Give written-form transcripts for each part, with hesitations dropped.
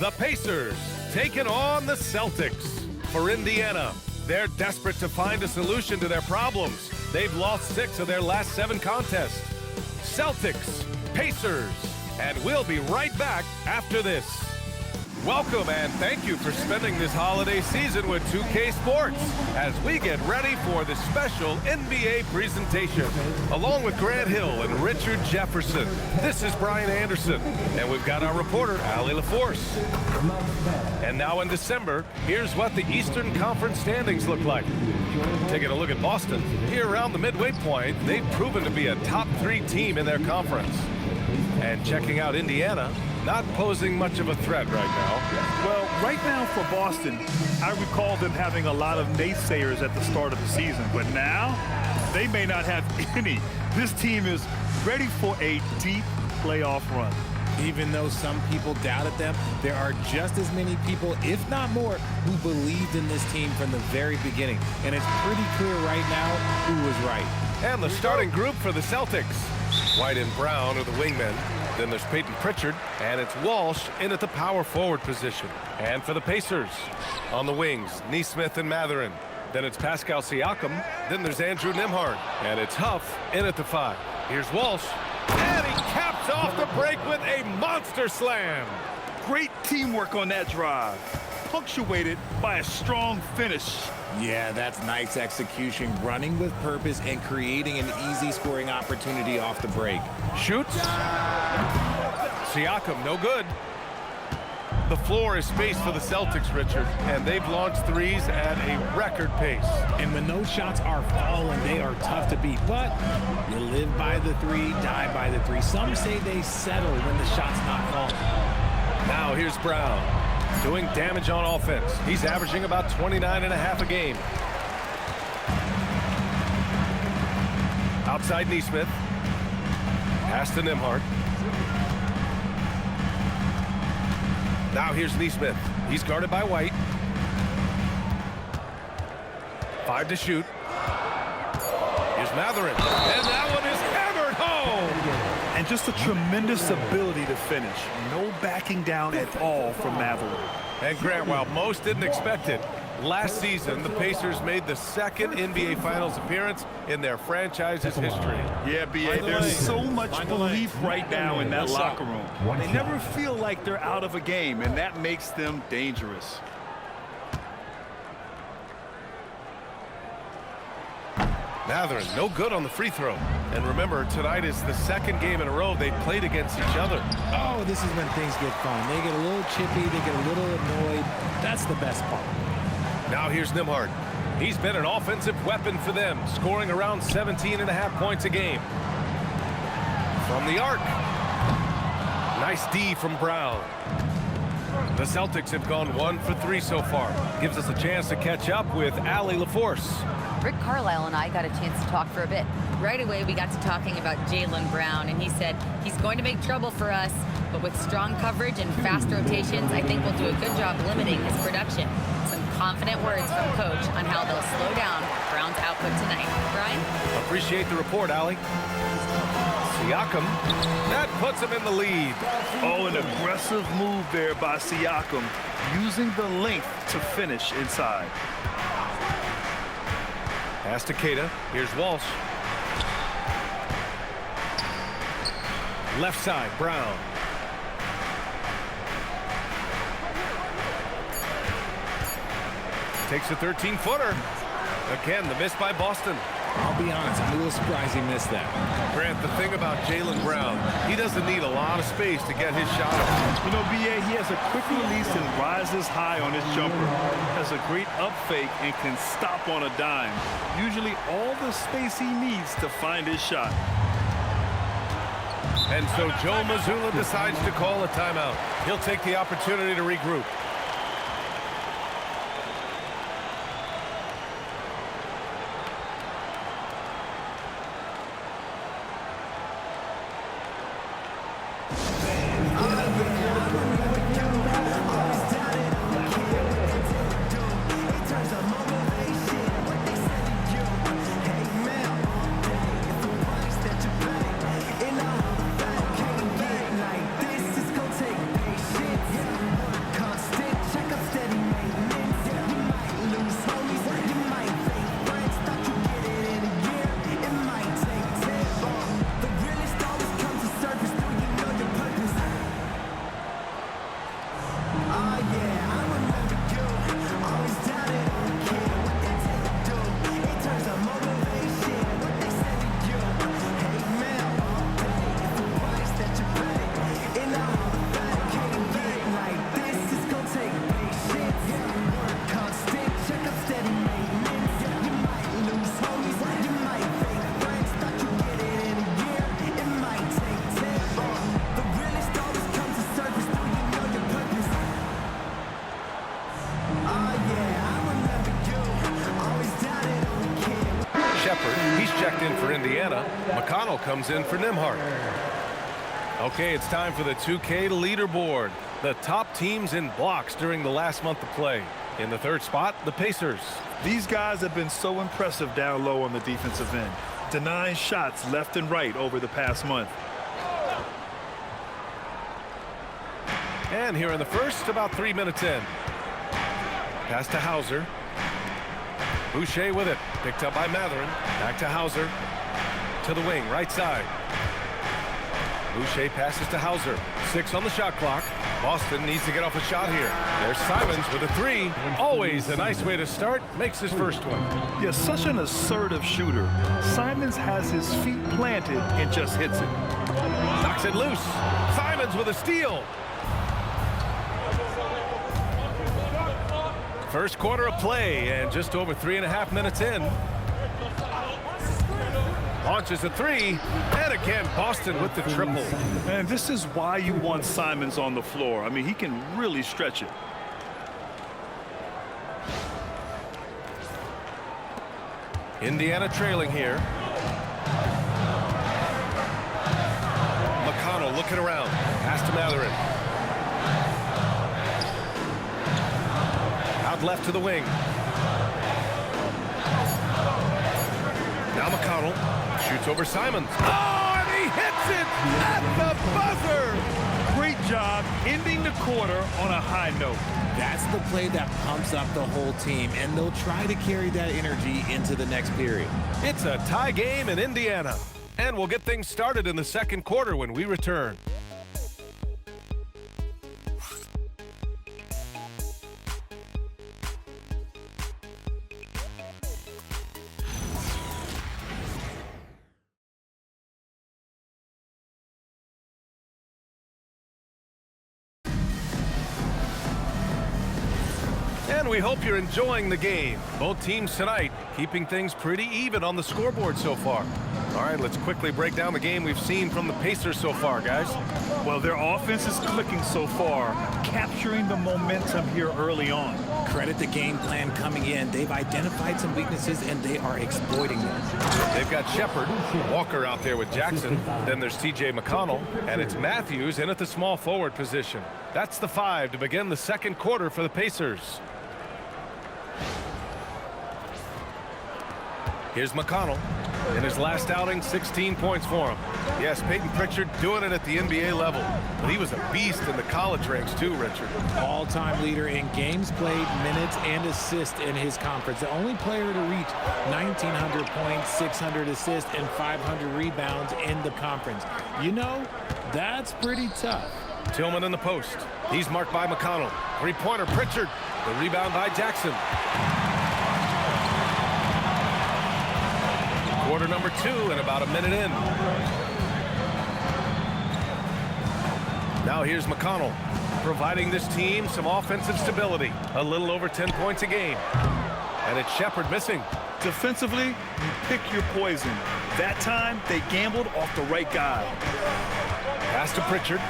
The Pacers taking on the Celtics. For Indiana, they're desperate to find a solution to their problems. They've lost 6 of their last 7 contests. Celtics, Pacers, and we'll be right back after this. Welcome and thank you for spending this holiday season with 2K Sports as we get ready for the special NBA presentation. Along with Grant Hill and Richard Jefferson, this is Brian Anderson, and we've got our reporter, Allie LaForce. And now in December, here's what the Eastern Conference standings look like. Taking a look at Boston, here around the midway point, they've proven to be a top 3 team in their conference. And checking out Indiana, not posing much of a threat right now. Well, right now for Boston, I recall them having a lot of naysayers at the start of the season, but now they may not have any. This team is ready for a deep playoff run. Even though some people doubted them, there are just as many people, if not more, who believed in this team from the very beginning. And it's pretty clear right now who was right. And the starting group for the Celtics. White and Brown are the wingmen. Then there's Peyton Pritchard, and it's Walsh in at the power forward position. And for the Pacers, on the wings, Nesmith and Mathurin. Then it's Pascal Siakam. Then there's Andrew Nembhard, and it's Huff in at the 5. Here's Walsh, and he caps off the break with a monster slam. Great teamwork on that drive, punctuated by a strong finish. Yeah, that's nice execution, running with purpose and creating an easy scoring opportunity off the break. Shoots. Siakam, no good. The floor is space for the Celtics, Richard, and they've launched threes at a record pace. And when those shots are falling, they are tough to beat. But you live by the 3, die by the 3. Some say they settle when the shot's not falling. Now here's Brown, doing damage on offense. He's averaging about 29.5 a game. Outside Nesmith. Pass to Nembhard. Now here's Nesmith. He's guarded by White. 5 to shoot. Here's Mathurin. And that one is hammered home. And just a tremendous ability to finish. No backing down at all from Mathurin. And Grant, while most didn't expect it, last season the Pacers made the 2nd NBA Finals appearance in their franchise's history. Yeah, B.A., there's so much belief right now in that locker room. They never feel like they're out of a game, and that makes them dangerous. Mathurin, no good on the free throw. And remember, tonight is the 2nd game in a row they played against each other. Oh, this is when things get fun. They get a little chippy, they get a little annoyed. That's the best part. Now here's Nembhard. He's been an offensive weapon for them, scoring around 17.5 points a game. From the arc. Nice D from Brown. The Celtics have gone 1 for 3 so far. Gives us a chance to catch up with Allie LaForce. Rick Carlisle and I got a chance to talk for a bit. Right away, we got to talking about Jaylen Brown, and he said he's going to make trouble for us, but with strong coverage and fast rotations, I think we'll do a good job limiting his production. Some confident words from Coach on how they'll slow down Brown's output tonight. Brian? Appreciate the report, Allie. Siakam, that puts him in the lead. Oh, an aggressive move there by Siakam, using the length to finish inside. Pass to Keita. Here's Walsh. Left side, Brown. Takes a 13-footer. Again, the miss by Boston. I'll be honest, I'm a little surprised he missed that. Grant, the thing about Jaylen Brown, he doesn't need a lot of space to get his shot off. You know, B.A., he has a quick release and rises high on his jumper. Has a great up fake and can stop on a dime. Usually all the space he needs to find his shot. And so Joe Mazzulla decides to call a timeout. He'll take the opportunity to regroup. checked in for Indiana. McConnell comes in for Nimhart. Okay, it's time for the 2K leaderboard. The top teams in blocks during the last month of play. In the third spot, the Pacers. These guys have been so impressive down low on the defensive end, denying shots left and right over the past month. And here in the first, about 3 minutes in. Pass to Hauser. Boucher with it. Picked up by Matherin. Back to Hauser. To the wing, right side. Boucher passes to Hauser. 6 on the shot clock. Boston needs to get off a shot here. There's Simons with a 3. Always a nice way to start. Makes his first one. Yeah, such an assertive shooter. Simons has his feet planted and just hits it. Knocks it loose. Simons with a steal. First quarter of play, and just over 3.5 minutes in. Launches a 3, and again, Boston with the triple. And this is why you want Simons on the floor. I mean, he can really stretch it. Indiana trailing here. McConnell looking around. Pass to Matherin. Out left to the wing. Now McConnell shoots over Simons. Oh, and he hits it at the buzzer. Great job ending the quarter on a high note. That's the play that pumps up the whole team, and they'll try to carry that energy into the next period. It's a tie game in Indiana. And we'll get things started in the second quarter when we return. And we hope you're enjoying the game. Both teams tonight keeping things pretty even on the scoreboard so far. All right, let's quickly break down the game we've seen from the Pacers so far, guys. Well, their offense is clicking so far, capturing the momentum here early on. Credit the game plan coming in. They've identified some weaknesses, and they are exploiting them. They've got Shepard, Walker out there with Jackson. Then there's T.J. McConnell, and it's Matthews in at the small forward position. That's the 5 to begin the second quarter for the Pacers. Here's McConnell. In his last outing, 16 points for him. Yes, Peyton Pritchard doing it at the NBA level. But he was a beast in the college ranks too, Richard. All-time leader in games played, minutes, and assists in his conference. The only player to reach 1,900 points, 600 assists, and 500 rebounds in the conference. You know, that's pretty tough. Tillman in the post. He's marked by McConnell. Three-pointer, Pritchard. The rebound by Jackson. Quarter number 2 and about a minute in. Now here's McConnell, providing this team some offensive stability. A little over 10 points a game. And it's Shepard missing. Defensively, you pick your poison. That time, they gambled off the right guy. Pass to Pritchard.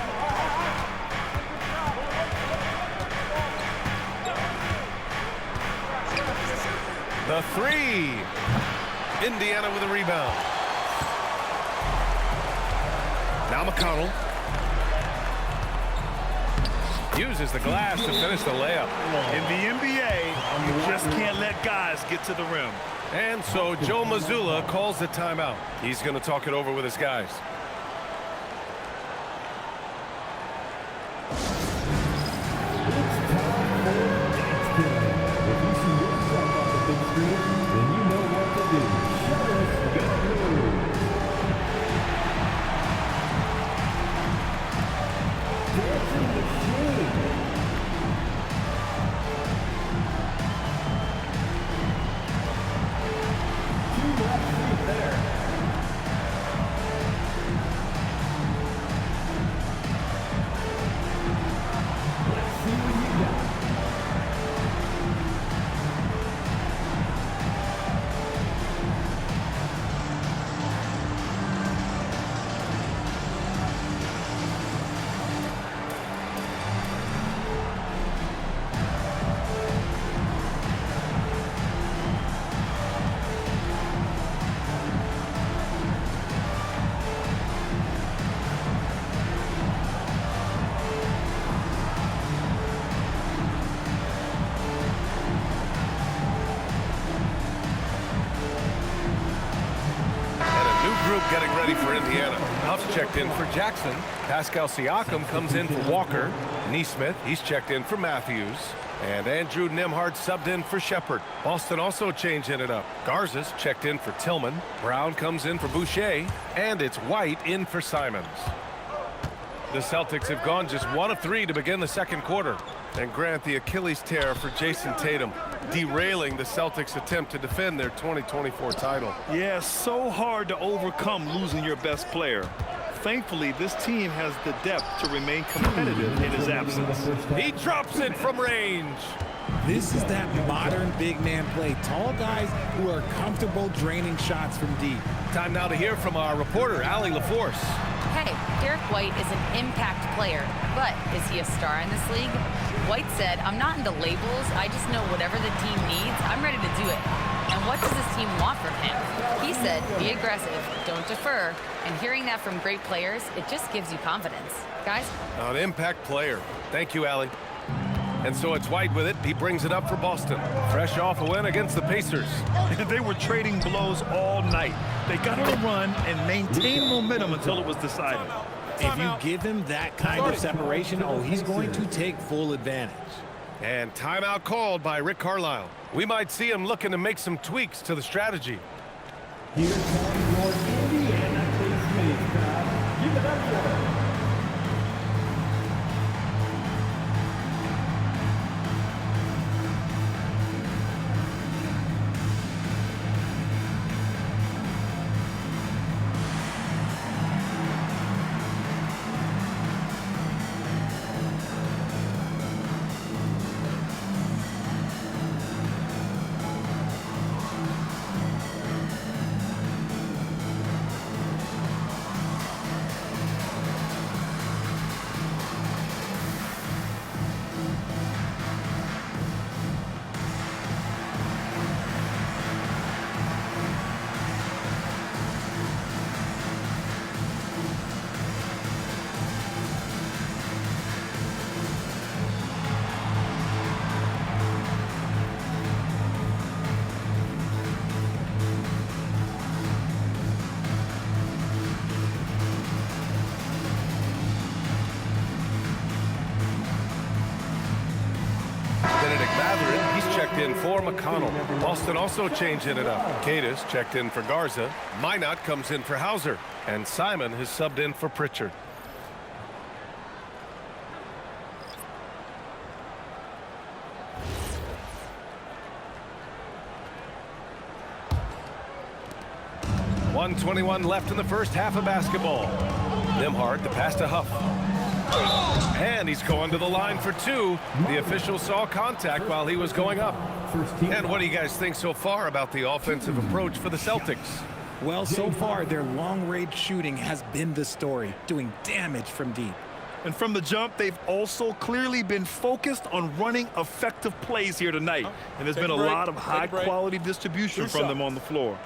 The 3. Indiana with a rebound. Now McConnell uses the glass to finish the layup. In the NBA, you just can't let guys get to the rim. And so Joe Mazzulla calls the timeout. He's going to talk it over with his guys. getting ready for Indiana. Huff's checked in for Jackson. Pascal Siakam comes in for Walker. Neesmith, he's checked in for Matthews. And Andrew Nembhard subbed in for Shepard. Boston also changing it up. Garza's checked in for Tillman. Brown comes in for Boucher. And it's White in for Simons. The Celtics have gone just 1 of 3 to begin the second quarter. And Grant, the Achilles tear for Jason Tatum, derailing the Celtics' attempt to defend their 2024 title. Yeah, so hard to overcome losing your best player. Thankfully, this team has the depth to remain competitive in his absence. He drops it from range. This is that modern big man play. Tall guys who are comfortable draining shots from deep. Time now to hear from our reporter, Allie LaForce. Hey, Derek White is an impact player, but is he a star in this league? White said, "I'm not into labels. I just know whatever the team needs, I'm ready to do it. And what does this team want from him?" He said, "Be aggressive, don't defer." And hearing that from great players, it just gives you confidence. Guys? An impact player. Thank you, Allie. And so it's White with it. He brings it up for Boston. Fresh off a win against the Pacers. They were trading blows all night. They got on a run and maintained momentum until it was decided. If you give him that kind of separation, oh, he's going to take full advantage. And timeout called by Rick Carlisle. We might see him looking to make some tweaks to the strategy. Here's your Indiana Pacers crowd. Give it up for him. He's checked in for McConnell. Boston also changing it up. Cadis checked in for Garza. Minot comes in for Hauser. And Simon has subbed in for Pritchard. .121 left in the first half of basketball. Nembhard, the pass to Huff. And he's going to the line for 2. The official saw contact while he was going up. And what do you guys think so far about the offensive approach for the Celtics? Well, so far, their long-range shooting has been the story, doing damage from deep. And from the jump, they've also clearly been focused on running effective plays here tonight. And there's been a lot of high-quality distribution from them on the floor.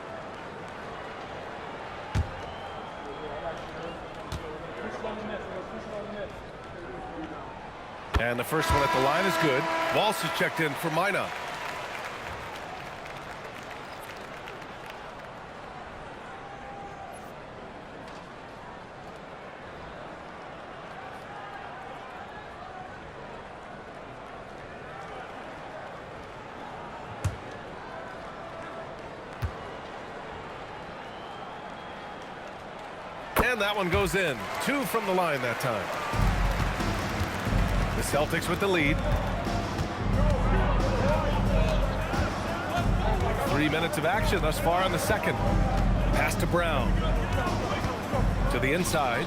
And the first one at the line is good. Walsh is checked in for Minot. And that one goes in. 2 from the line that time. The Celtics with the lead. 3 minutes of action thus far in the second. Pass to Brown. To the inside.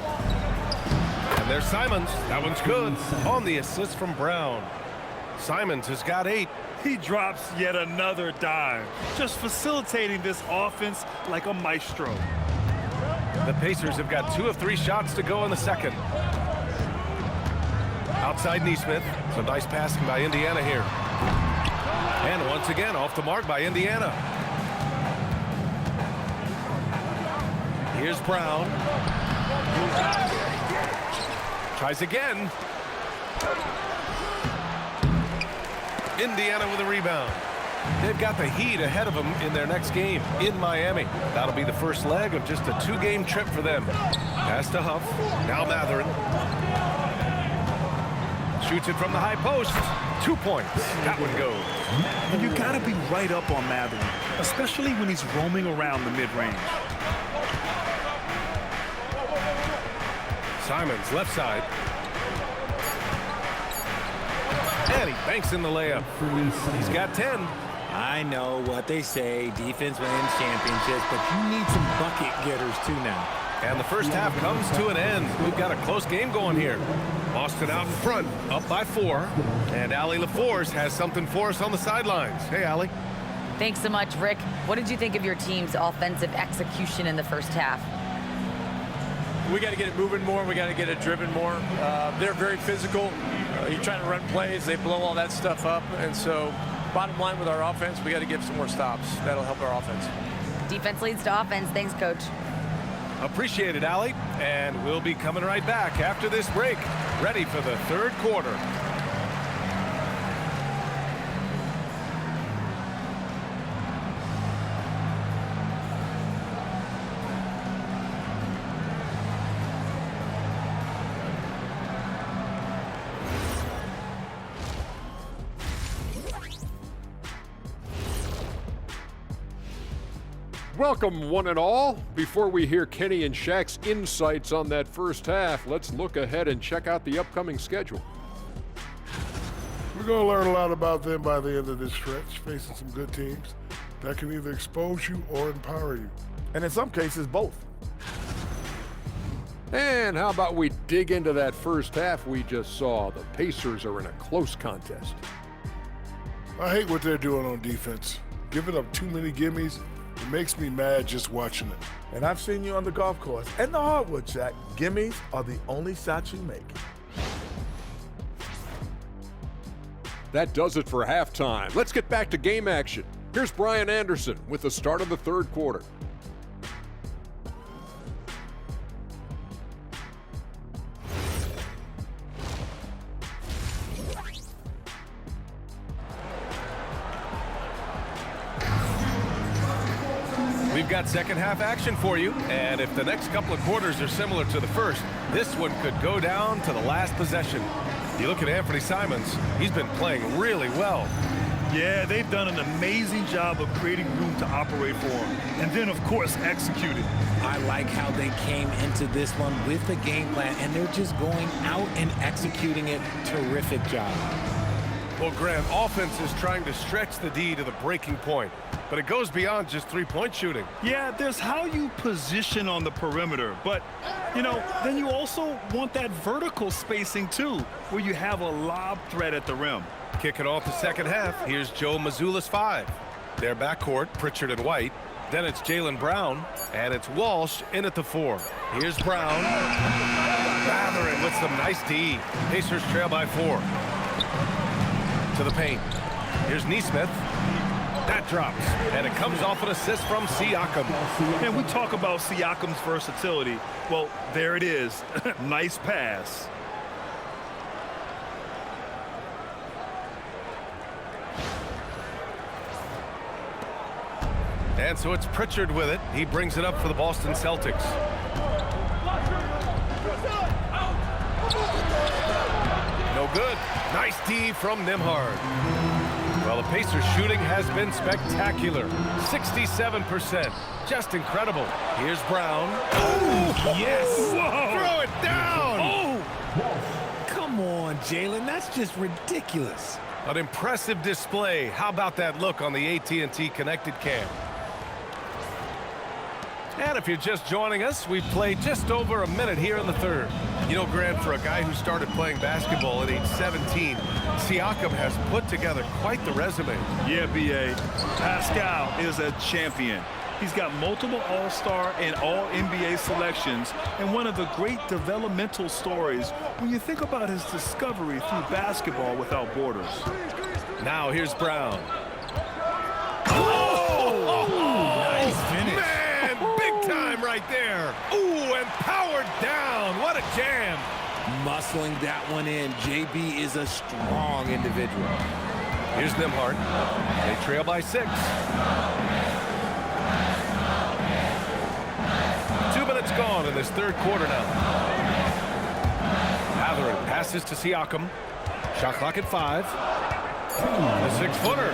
And there's Simons. That one's good. On the assist from Brown. Simons has got 8. He drops yet another dime, just facilitating this offense like a maestro. The Pacers have got 2 of 3 shots to go in the second. Outside Neesmith. Some nice passing by Indiana here. And once again off the mark by Indiana. Here's Brown. Tries again. Indiana with a rebound. They've got the Heat ahead of them in their next game in Miami. That'll be the first leg of just a 2-game trip for them. Pass to Huff. Now Matherin. Shoots it from the high post. 2 points. That one goes. And you got to be right up on Matherin, especially when he's roaming around the mid-range. Simons, left side. And he banks in the layup. He's got 10. I know what they say, defense wins championships, but you need some bucket getters too now. And the first half comes to an end. We've got a close game going here. Boston out in front, up by 4. And Allie LaForce has something for us on the sidelines. Hey, Allie. Thanks so much, Rick. What did you think of your team's offensive execution in the first half? We got to get it moving more. We got to get it driven more. They're very physical. You're trying to run plays. They blow all that stuff up. And so bottom line with our offense, we got to give some more stops. That'll help our offense. Defense leads to offense. Thanks, Coach. Appreciate it, Allie. And we'll be coming right back after this break, ready for the third quarter. Welcome, one and all. Before we hear Kenny and Shaq's insights on that first half, let's look ahead and check out the upcoming schedule. We're going to learn a lot about them by the end of this stretch, facing some good teams that can either expose you or empower you. And in some cases, both. And how about we dig into that first half we just saw? The Pacers are in a close contest. I hate what they're doing on defense. Giving up too many gimmies. It makes me mad just watching it. And I've seen you on the golf course and the hardwood, Shaq. Gimmies are the only shots you make. That does it for halftime. Let's get back to game action. Here's Brian Anderson with the start of the third quarter. We've got second half action for you, and if the next couple of quarters are similar to the first, this one could go down to the last possession. You look at Anthony Simons, he's been playing really well. Yeah, they've done an amazing job of creating room to operate for him. And then, of course, executed. I like how they came into this one with the game plan, and they're just going out and executing it. Terrific job. Well, Grant, offense is trying to stretch the D to the breaking point, but it goes beyond just three-point shooting. Yeah, there's how you position on the perimeter, but, you know, then you also want that vertical spacing, too, where you have a lob threat at the rim. Kicking off the second half, here's Joe Mazzulla's 5. Their backcourt, Pritchard and White. Then it's Jaylen Brown, and it's Walsh in at the 4. Here's Brown. Matherin with some nice D. Pacers trail by 4. To the paint. Here's Neesmith. That drops, and it comes off an assist from Siakam. And we talk about Siakam's versatility. Well, there it is. Nice pass. And so it's Pritchard with it. He brings it up for the Boston Celtics. No good. Nice D from Nembhard. Well, the Pacers' shooting has been spectacular. 67%. Just incredible. Here's Brown. Oh, yes. Whoa. Throw it down. Oh, come on, Jaylen. That's just ridiculous. An impressive display. How about that look on the AT&T connected cam? And if you're just joining us, we've played just over a minute here in the third. You know, Grant, for a guy who started playing basketball at age 17, Siakam has put together quite the resume. Yeah, B.A. Pascal is a champion. He's got multiple All-Star and All-NBA selections, and one of the great developmental stories when you think about his discovery through basketball without borders. Now here's Brown. Nice finish. Man, big time right there. Ooh, and powered down. What a jam. Muscling that one in. JB is a strong individual. Here's Nimhart. They trail by 6. 2 minutes gone in this third quarter now. Matherin passes to Siakam. Shot clock at 5. The 6-footer.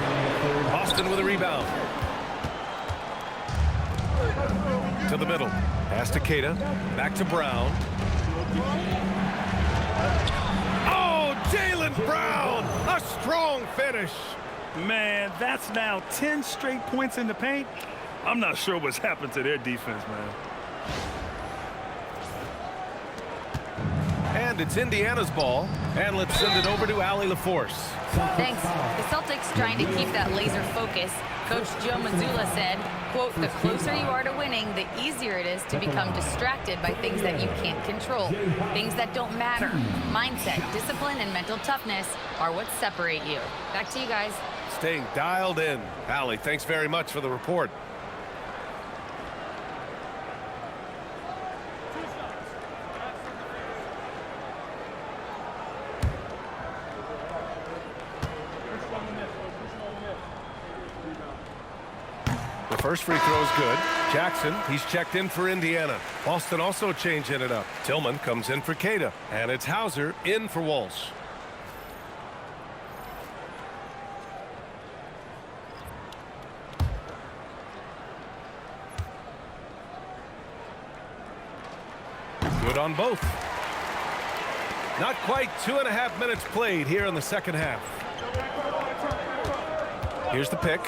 Boston with a rebound. To the middle. Pass to Keita. Back to Brown. Oh, Jaylen Brown! A strong finish. Man, that's now 10 straight points in the paint. I'm not sure what's happened to their defense, man. And it's Indiana's ball. And let's send it over to Allie LaForce. Thanks. The Celtics trying to keep that laser focus. Coach Joe Mazzulla said, quote, the closer you are to winning, the easier it is to become distracted by things that you can't control, things that don't matter. Mindset, discipline, and mental toughness are what separate you. Back to you guys. Staying dialed in. Allie, thanks very much for the report. The first free throw is good. Jackson, he's checked in for Indiana. Boston also changing it up. Tillman comes in for Keita. And it's Hauser in for Walsh. Good on both. Not quite 2.5 minutes played here in the second half. Here's the pick.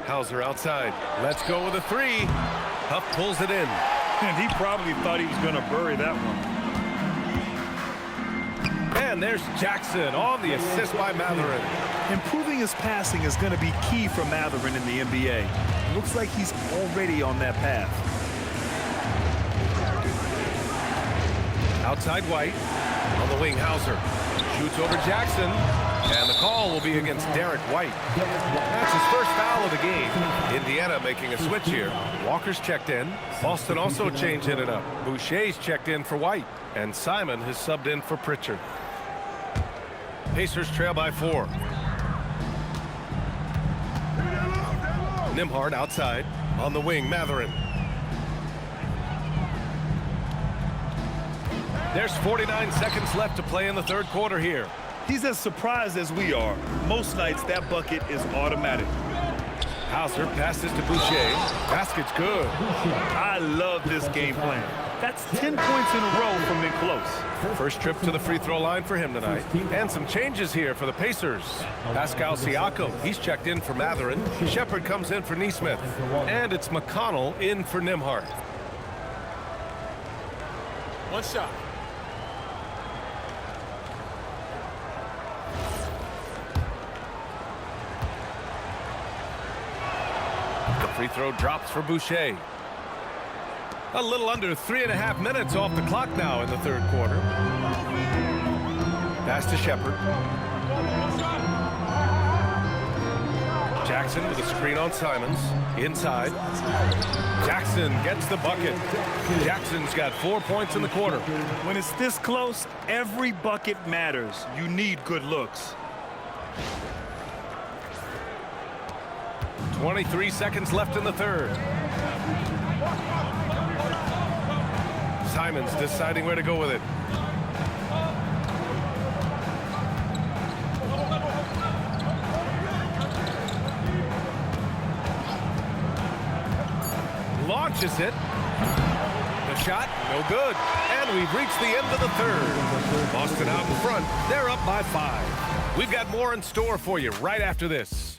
Hauser outside. Let's go with a 3. Huff pulls it in. And he probably thought he was going to bury that one. And there's Jackson on the assist by Matherin. Improving his passing is going to be key for Matherin in the NBA. Looks like he's already on that path. Outside White. On the wing, Hauser. Shoots over Jackson. And the call will be against Derek White. That's his first foul of the game. Indiana making a switch here. Walker's checked in. Boston also changing it up. Boucher's checked in for White. And Simon has subbed in for Pritchard. Pacers trail by 4. Nimhart outside. On the wing, Matherin. There's 49 seconds left to play in the third quarter here. He's as surprised as we are. Most nights, that bucket is automatic. Hauser passes to Boucher. Basket's good. I love this game plan. That's 10 points in a row from in close. First trip to the free throw line for him tonight. And some changes here for the Pacers. Pascal Siakam, he's checked in for Matherin. Shepard comes in for Nesmith. And it's McConnell in for Nimhart. One shot. The free throw drops for Boucher. A little under 3.5 minutes off the clock now in the third quarter. Pass to Shepard. Jackson with a screen on Simons. Inside. Jackson gets the bucket. Jackson's got 4 points in the quarter. When it's this close, every bucket matters. You need good looks. 23 seconds left in the third. Simons deciding where to go with it. Launches it. The shot, no good. And we've reached the end of the third. Boston out in front. They're up by 5. We've got more in store for you right after this.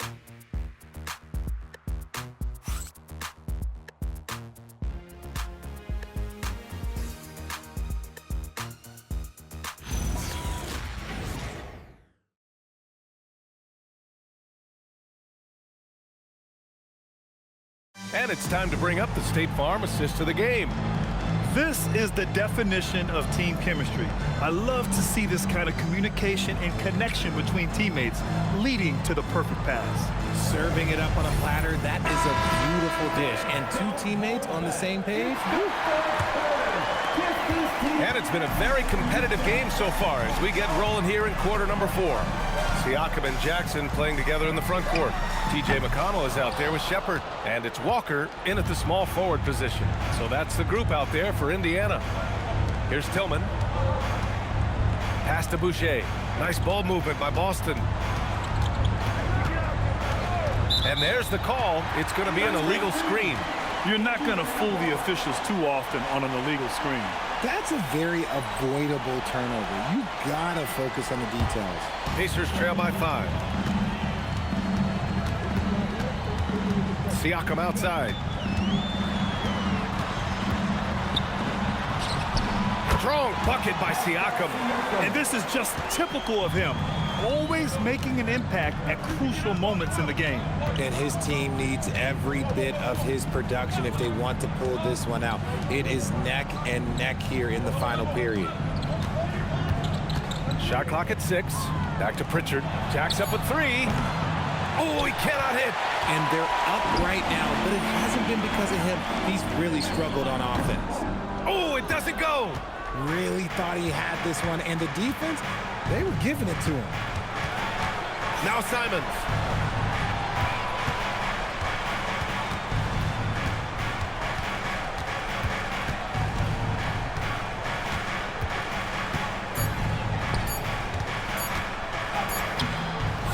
And it's time to bring up the State Farm assist to the game. This is the definition of team chemistry. I love to see this kind of communication and connection between teammates leading to the perfect pass. Serving it up on a platter, that is a beautiful dish. And 2 teammates on the same page. And it's been a very competitive game so far as we get rolling here in quarter number 4. Siakam and Jackson playing together in the front court. T.J. McConnell is out there with Shepard. And it's Walker in at the small forward position. So that's the group out there for Indiana. Here's Tillman. Pass to Boucher. Nice ball movement by Boston. And there's the call. It's going to be an illegal screen. You're not going to fool the officials too often on an illegal screen. That's a very avoidable turnover. You gotta focus on the details. Pacers trail by 5. Siakam outside. Strong bucket by Siakam. And this is just typical of him. Always making an impact at crucial moments in the game. And his team needs every bit of his production if they want to pull this one out. It is neck and neck here in the final period. Shot clock at 6. Back to Pritchard. Jacks up at 3. Oh, he cannot hit. And they're up right now, but it hasn't been because of him. He's really struggled on offense. Oh, it doesn't go. Really thought he had this one, and the defense, they were giving it to him. Now Simons.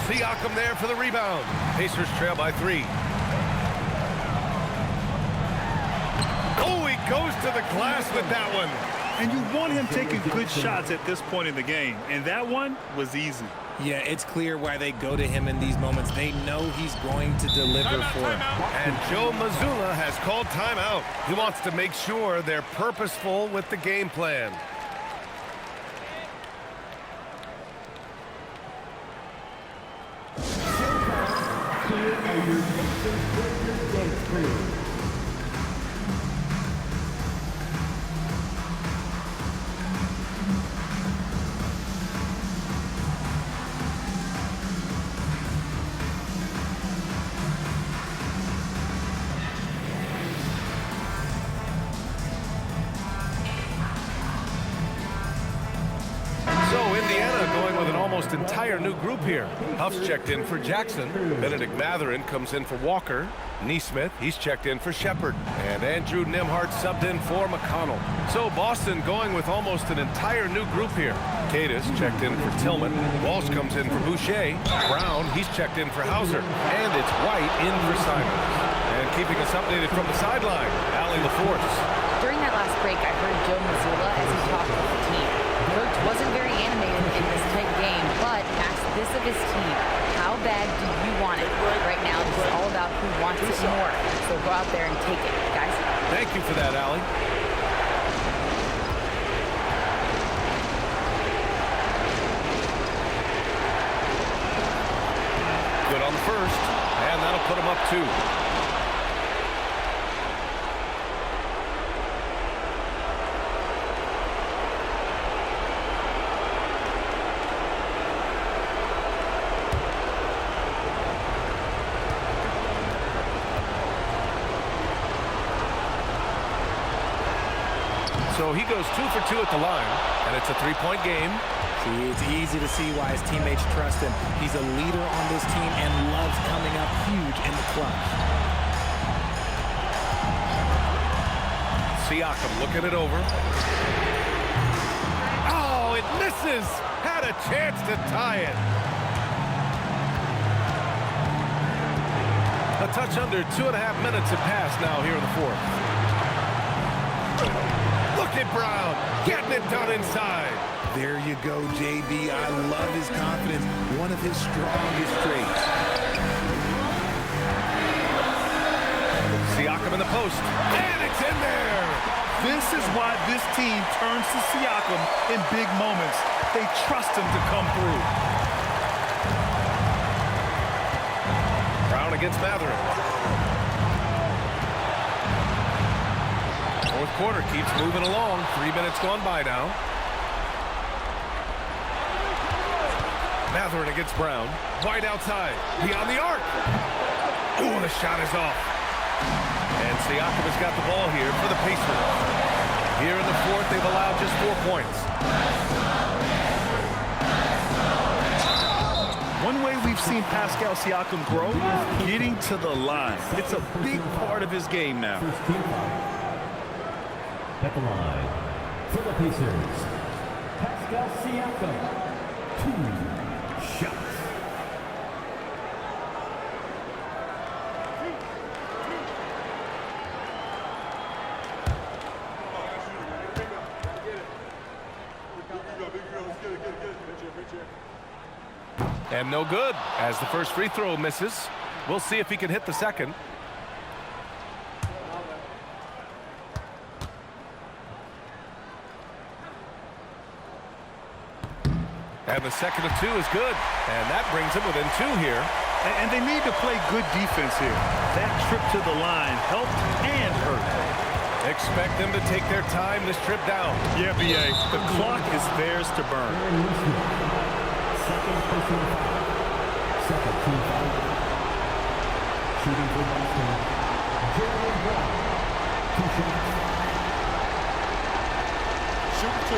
Siakam there for the rebound. Pacers trail by 3. Oh, he goes to the glass with that one. And you want him taking good shots at this point in the game. And that one was easy. Yeah, it's clear why they go to him in these moments. They know he's going to deliver for them. And Joe Mazzulla has called timeout. He wants to make sure they're purposeful with the game plan. Entire new group here. Huff's checked in for Jackson. Benedict Mathurin comes in for Walker. Neesmith, he's checked in for Shepard. And Andrew Nembhard subbed in for McConnell. So Boston going with almost an entire new group here. Cadis checked in for Tillman. Walsh comes in for Boucher. Brown, he's checked in for Hauser. And it's White in for Simons. And keeping us updated from the sideline, Allie LaForce. During that last break, I heard Joe Mazzulla as he talked with the team. Coach wasn't very animated in this tight game, but asked this of his team: how bad do you want it? Right now, this is all about who wants it more. So go out there and take it, guys. Thank you for that, Allie. Good on the first, and that'll put him up 2. So he goes 2 for 2 at the line, and it's a 3-point game. See, it's easy to see why his teammates trust him. He's a leader on this team and loves coming up huge in the clutch. Siakam looking it over. Oh, it misses! Had a chance to tie it. A touch under 2.5 minutes have passed now here in the fourth. Look at Brown, getting it done inside. There you go, JB. I love his confidence. One of his strongest traits. Siakam in the post, and it's in there. This is why this team turns to Siakam in big moments. They trust him to come through. Brown against Mathurin. Fourth quarter keeps moving along. 3 minutes gone by now. Mathurin against Brown. White outside. Beyond the arc. Oh, the shot is off. And Siakam has got the ball here for the Pacers. Here in the fourth, they've allowed just 4 points. One way we've seen Pascal Siakam grow, getting to the line. It's a big part of his game now. First team foul. At the line for the Pacers, Pascal Siakam. 2 shots. And no good, as the first free throw misses. We'll see if he can hit the second. And the second of 2 is good. And that brings him within 2 here. And they need to play good defense here. That trip to the line helped and hurt. Expect them to take their time this trip down. Yeah, B.A. The clock is theirs to burn. Second personal foul. Second team foul. Shooting for Boston, Jaylen Brown. 2 shots. Shoot 2.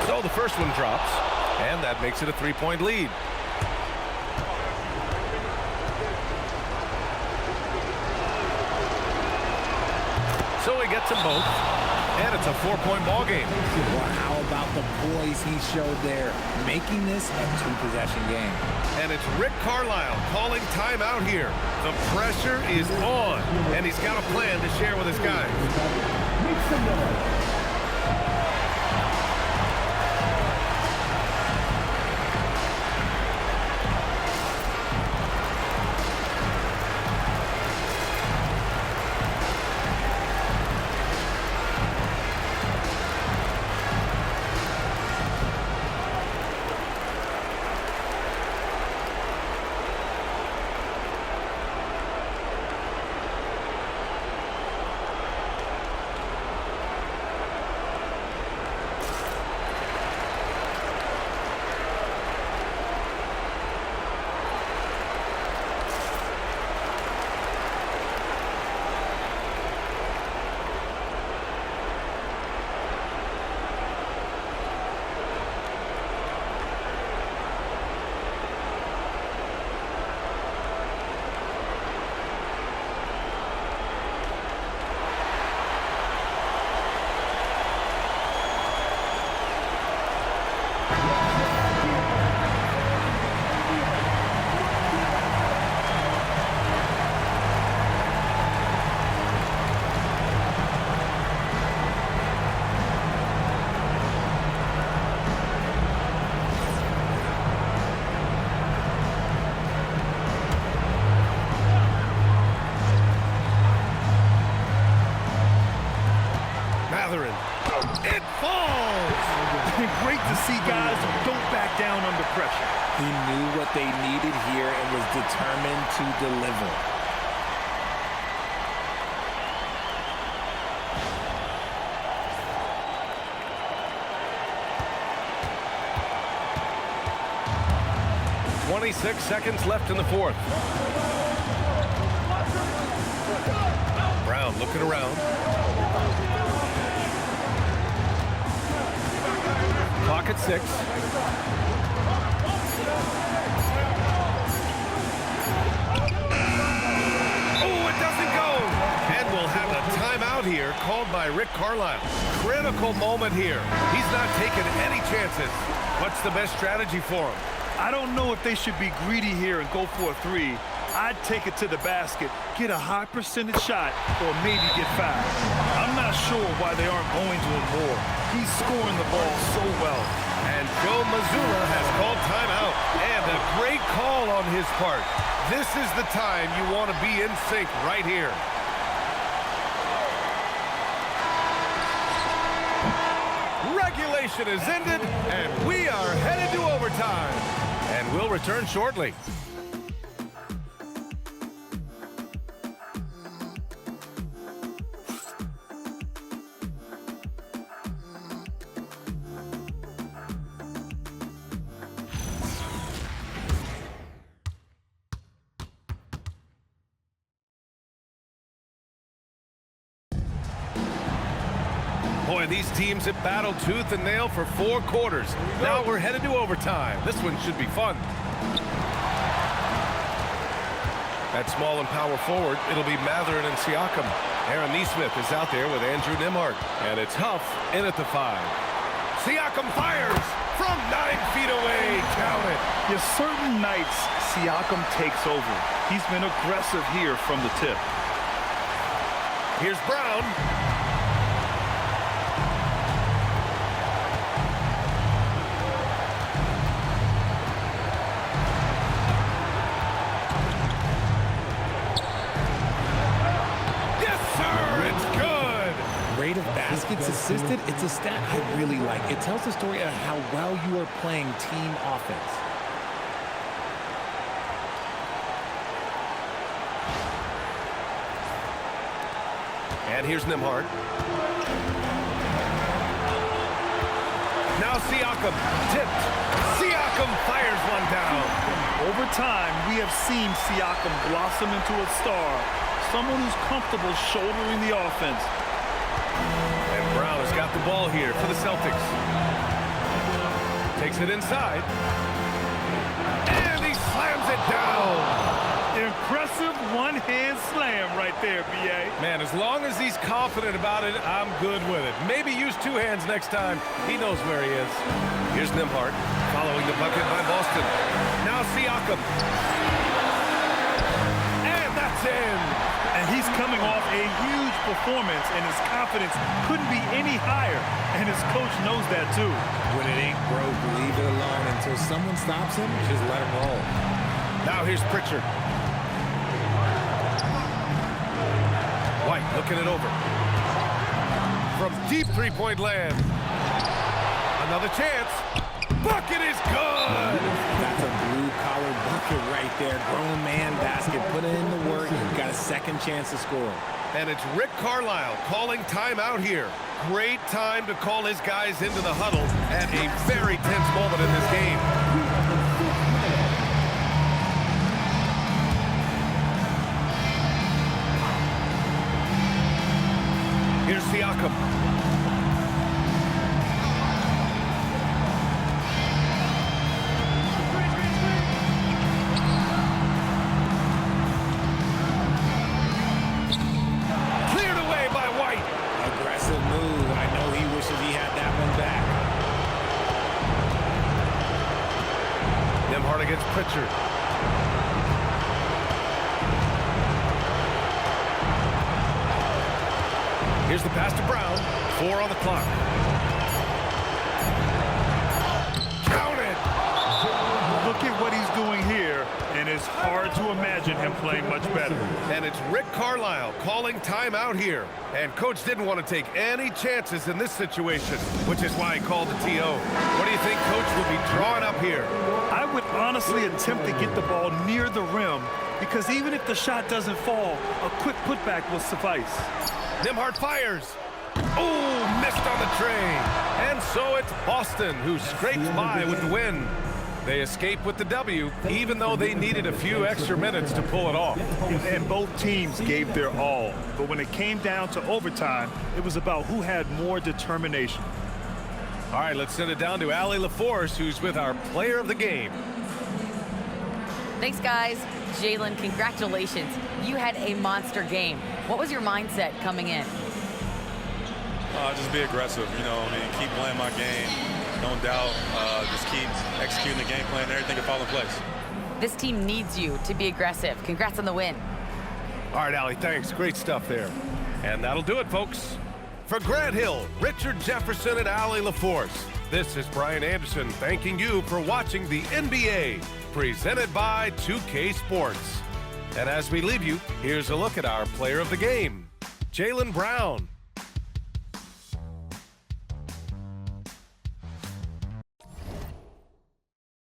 So the first one drops, and that makes it a 3-point lead. So he gets them both, and it's a 4-point ball game. Well, how about the poise he showed there, making this a 2-possession game. And it's Rick Carlisle calling timeout here. The pressure is on, and he's got a plan to share with his guys. Make some noise. It falls! Great to see guys who don't back down under pressure. He knew what they needed here and was determined to deliver. .26 seconds left in the fourth. Brown looking around. Clock at 6. Oh, it doesn't go. And we'll have a timeout here called by Rick Carlisle. Critical moment here. He's not taking any chances. What's the best strategy for him? I don't know if they should be greedy here and go for a 3. I'd take it to the basket, get a high percentage shot, or maybe get fouled. I'm not sure why they aren't going to him more. He's scoring the ball so well. And Joe Mazzulla has called timeout. And a great call on his part. This is the time you want to be in sync right here. Regulation is ended, and we are headed to overtime. And we'll return shortly. Boy, these teams have battled tooth and nail for 4 quarters. Now we're headed to overtime. This one should be fun. At small and power forward, it'll be Matherin and Siakam. Aaron Nesmith is out there with Andrew Nembhard. And it's Huff in at the 5. Siakam fires from 9 feet away. Count it. There's certain nights Siakam takes over. He's been aggressive here from the tip. Here's Brown. Rate of baskets assisted, it's a stat I really like. It tells the story of how well you are playing team offense. And here's Nembhard. Now Siakam tipped. Siakam fires one down. Over time, we have seen Siakam blossom into a star, someone who's comfortable shouldering the offense. And Brown has got the ball here for the Celtics. Takes it inside. And he slams it down. Impressive one-hand slam right there, B.A. Man, as long as he's confident about it, I'm good with it. Maybe use 2 hands next time. He knows where he is. Here's Nembhard following the bucket by Boston. Now Siakam. And that's in. And he's coming off a huge performance, and his confidence couldn't be any higher. And his coach knows that, too. When it ain't broke, leave it alone. Until someone stops him, just let him roll. Now here's Pritchard. White looking it over. From deep 3-point land. Another chance. Bucket is good. That's a blue-collar bucket right there. Grown man basket. Put in the work. You've got a second chance to score. And it's Rick Carlisle calling timeout here. Great time to call his guys into the huddle at a very tense moment in this game. Here's Siakam. Cleared away by White. Aggressive move. I know he wishes he had that one back. Nembhard against Pritchard. Here's the pass to Brown. 4 on the clock. Count it! Look at what he's doing here, and it's hard to imagine him playing much better. And it's Rick Carlisle calling timeout here. And Coach didn't want to take any chances in this situation, which is why he called the TO. What do you think Coach will be drawing up here? I would honestly attempt to get the ball near the rim, because even if the shot doesn't fall, a quick putback will suffice. Nembhard fires. Oh, missed on the tray. And so it's Boston who scrapes by with the win. They escape with the W, even though they needed a few extra minutes to pull it off. And both teams gave their all. But when it came down to overtime, it was about who had more determination. All right, let's send it down to Allie LaForce, who's with our player of the game. Thanks, guys. Jalen, congratulations. You had a monster game. What was your mindset coming in? Just be aggressive, keep playing my game. No doubt, just keep executing the game plan and everything will fall in place. This team needs you to be aggressive. Congrats on the win. All right, Allie, thanks. Great stuff there. And that'll do it, folks. For Grant Hill, Richard Jefferson, and Allie LaForce, this is Brian Anderson thanking you for watching the NBA, presented by 2K Sports. And as we leave you, here's a look at our player of the game, Jaylen Brown.